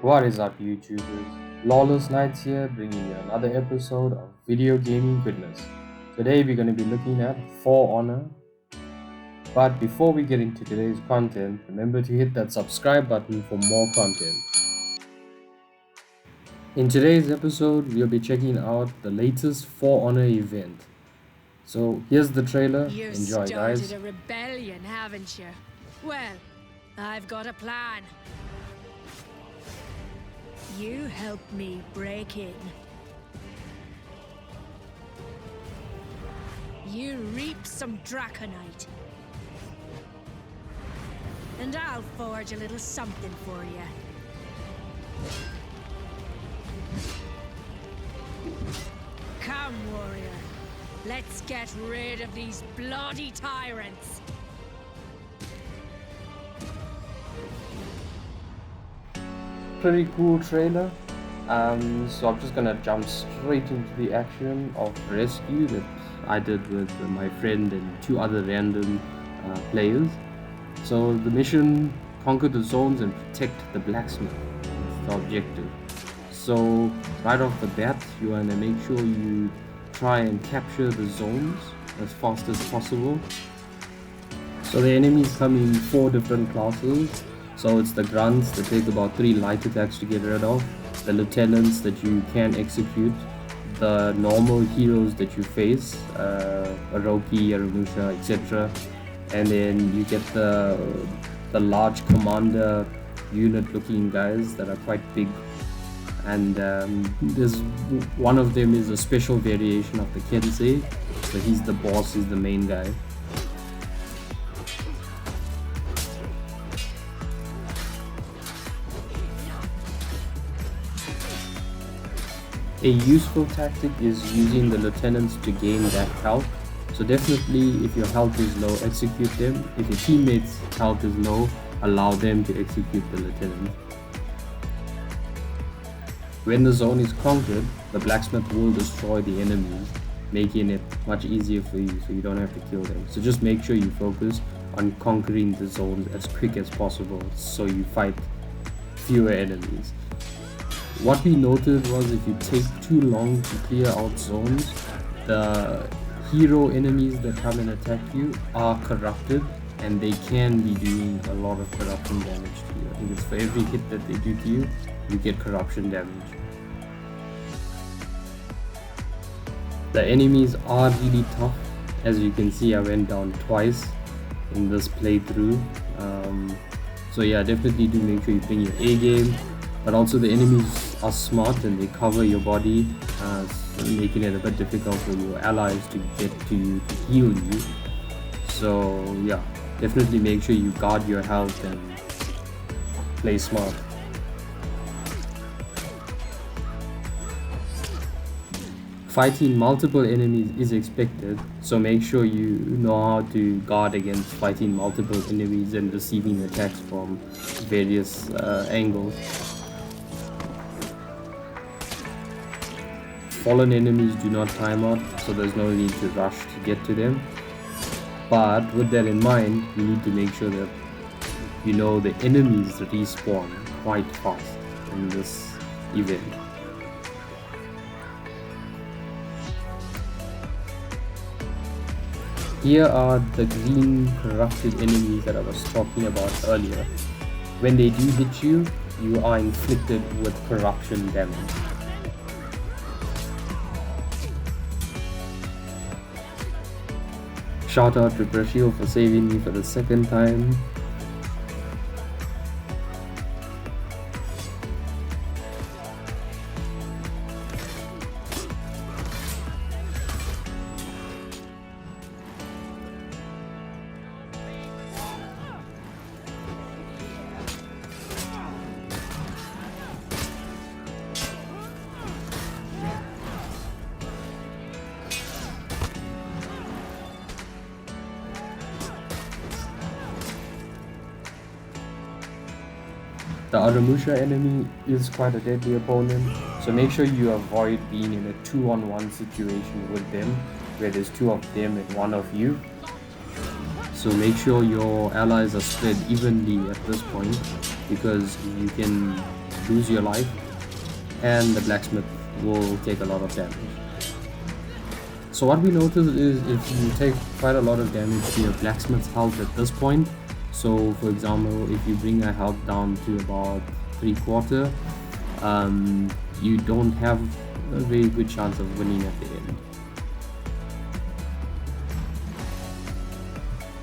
What is up, YouTubers? Lawless Nights here, bringing you another episode of video gaming goodness. Today we're going to be looking at For Honor. But before we get into today's content, remember to hit that subscribe button for more content. In today's episode, we'll be checking out the latest For Honor event. So here's the trailer. You've Enjoy, guys. started a rebellion, haven't you? Well, I've got a plan. You help me break in. You reap some draconite. And I'll forge a little something for you. Come, warrior. Let's get rid of these bloody tyrants. Pretty cool trailer. So I'm just gonna jump straight into the action of rescue that I did with my friend and two other random players. So the mission: conquer the zones and protect the blacksmith. That's the objective. So right off the bat, you wanna make sure you try and capture the zones as fast as possible. So the enemies come in 4 different classes. So it's the grunts that take about 3 light attacks to get rid of, the lieutenants that you can execute, the normal heroes that you face, Aroki, Aramusha, etc. And then you get the large commander unit looking guys that are quite big. And there's one of them is a special variation of the Kensei, so he's the boss, he's the main guy. A useful tactic is using the lieutenants to gain that health. So definitely, if your health is low, execute them. If your teammates' health is low, allow them to execute the lieutenant. When the zone is conquered, the blacksmith will destroy the enemies, making it much easier for you so you don't have to kill them. So just make sure you focus on conquering the zones as quick as possible so you fight fewer enemies. What we noted was if you take too long to clear out zones, the hero enemies that come and attack you are corrupted and they can be doing a lot of corruption damage to you. I think it's for every hit that they do to you, you get corruption damage. The enemies are really tough. As you can see, I went down twice in this playthrough. So yeah, definitely do make sure you bring your A game. But also the enemies are smart and they cover your body, making it a bit difficult for your allies to get to you to heal you. So yeah, definitely make sure you guard your health and play smart. Fighting multiple enemies is expected, so make sure you know how to guard against fighting multiple enemies and receiving attacks from various angles. Fallen enemies do not time out, so there's no need to rush to get to them. But with that in mind, you need to make sure that you know the enemies respawn quite fast in this event. Here are the green corrupted enemies that I was talking about earlier. When they do hit you, you are inflicted with corruption damage. Shout out to Brashil for saving me for the second time. The Aramusha enemy is quite a deadly opponent, so make sure you avoid being in a 2-on-1 situation with them, where there's 2 of them and 1 of you. So make sure your allies are spread evenly at this point, because you can lose your life, and the blacksmith will take a lot of damage. So what we notice is if you take quite a lot of damage to your blacksmith's health at this point, so for example, if you bring your health down to about 3/4, you don't have a very good chance of winning at the end.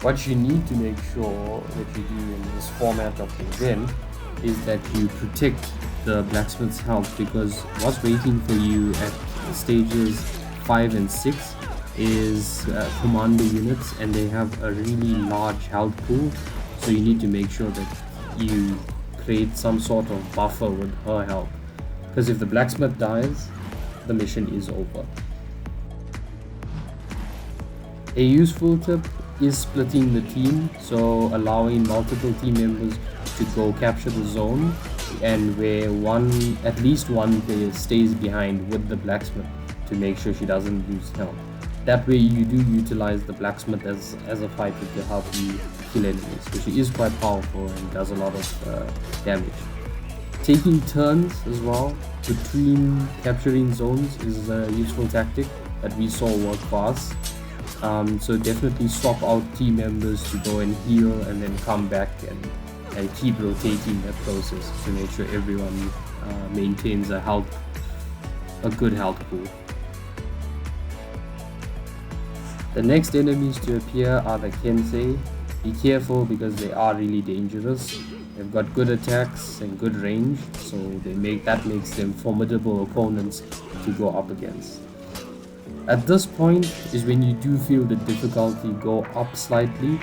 What you need to make sure that you do in this format of the event is that you protect the blacksmith's health, because what's waiting for you at stages 5 and 6 is commander units, and they have a really large health pool, so you need to make sure that you create some sort of buffer with her health, because if the blacksmith dies, the mission is over. A useful tip is splitting the team, so allowing multiple team members to go capture the zone, and where at least one player stays behind with the blacksmith to make sure she doesn't lose health. That way you do utilize the blacksmith as a fighter to help you kill enemies, because she is quite powerful and does a lot of damage. Taking turns as well between capturing zones is a useful tactic that we saw work for us. So definitely swap out team members to go and heal and then come back and keep rotating that process to make sure everyone maintains a good health pool. The next enemies to appear are the Kensei. Be careful because they are really dangerous. They've got good attacks and good range, so that makes them formidable opponents to go up against. At this point is when you do feel the difficulty go up slightly,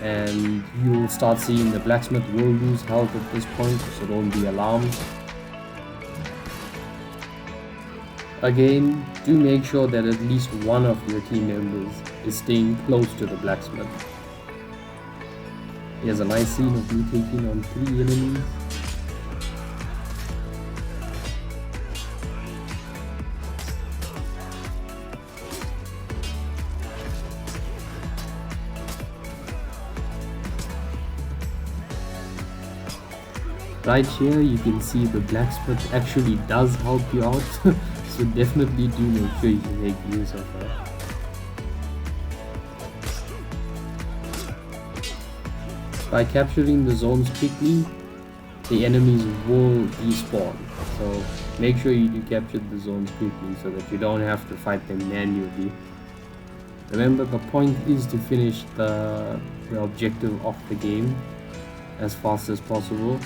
and you'll start seeing the blacksmith will lose health at this point, so don't be alarmed. Again, do make sure that at least one of your team members is staying close to the blacksmith. Here's a nice scene of me taking on 3 enemies. Right here you can see the blacksmith actually does help you out, so definitely do make sure you make use of her. By capturing the zones quickly, the enemies will despawn, so make sure you do capture the zones quickly so that you don't have to fight them manually. Remember, the point is to finish the objective of the game as fast as possible.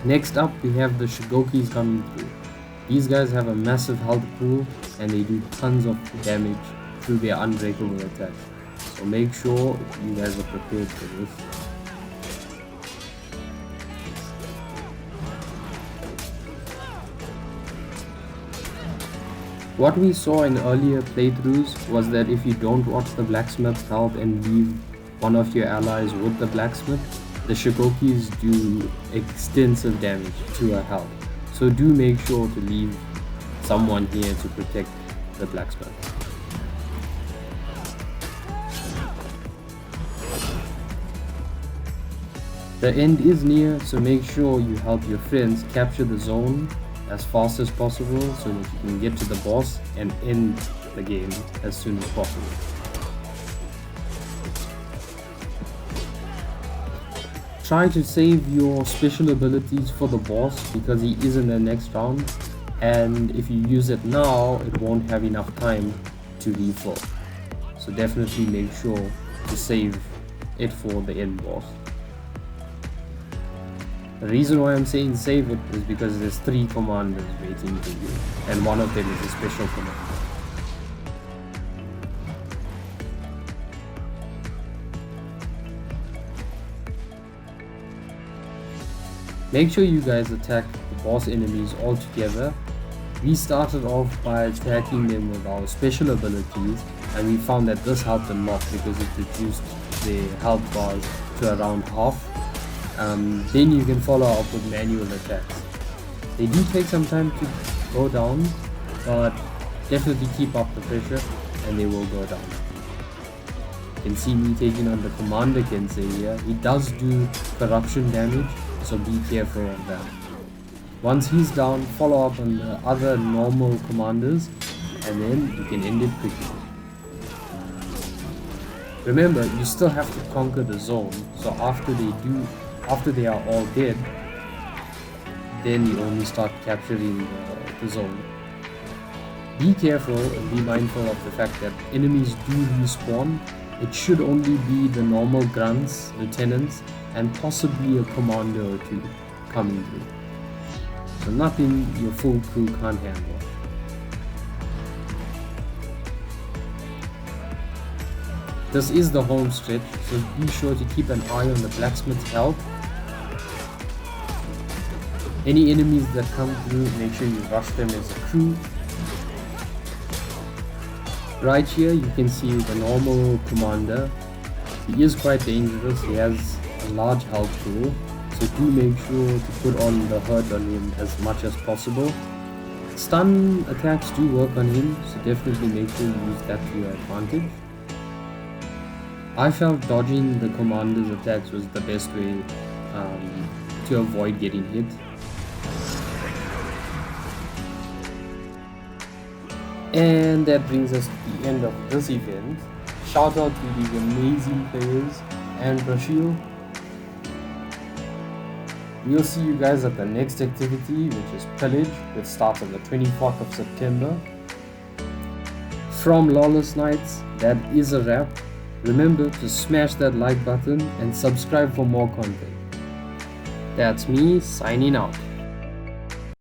Next up, we have the Shigokis coming through. These guys have a massive health pool and they do tons of damage through their unbreakable attacks. So make sure you guys are prepared for this. What we saw in earlier playthroughs was that if you don't watch the blacksmith's health and leave one of your allies with the blacksmith, the Shigokis do extensive damage to her health. So do make sure to leave someone here to protect the blacksmith. The end is near, so make sure you help your friends capture the zone as fast as possible so that you can get to the boss and end the game as soon as possible. Try to save your special abilities for the boss because he is in the next round, and if you use it now it won't have enough time to refill. So definitely make sure to save it for the end boss. The reason why I'm saying save it is because there's 3 commanders waiting for you, and one of them is a special commander. Make sure you guys attack the boss enemies all together. We started off by attacking them with our special abilities, and we found that this helped a lot because it reduced the health bars to around half. Then you can follow up with manual attacks. They do take some time to go down, but definitely keep up the pressure and they will go down. You can see me taking on the Commander Kensei here. He does do corruption damage, so be careful of that. Once he's down, follow up on the other normal commanders, and then you can end it quickly. Remember, you still have to conquer the zone, so after they are all dead, then you only start capturing the zone. Be careful and be mindful of the fact that enemies do respawn. It should only be the normal grunts, lieutenants, and possibly a commander or two coming through. So nothing your full crew can't handle. This is the home stretch, so be sure to keep an eye on the Blacksmith's health. Any enemies that come through, make sure you rush them as a crew. Right here you can see the normal commander. He is quite dangerous, he has a large health pool, so do make sure to put on the hurt on him as much as possible. Stun attacks do work on him, so definitely make sure you use that to your advantage. I felt dodging the commander's attacks was the best way to avoid getting hit. And that brings us to the end of this event. Shout out to these amazing players and Rashil. We'll see you guys at the next activity, which is Pillage, which starts on the 24th of September. From Lawless Nights, that is a wrap. Remember to smash that like button and subscribe for more content. That's me signing out.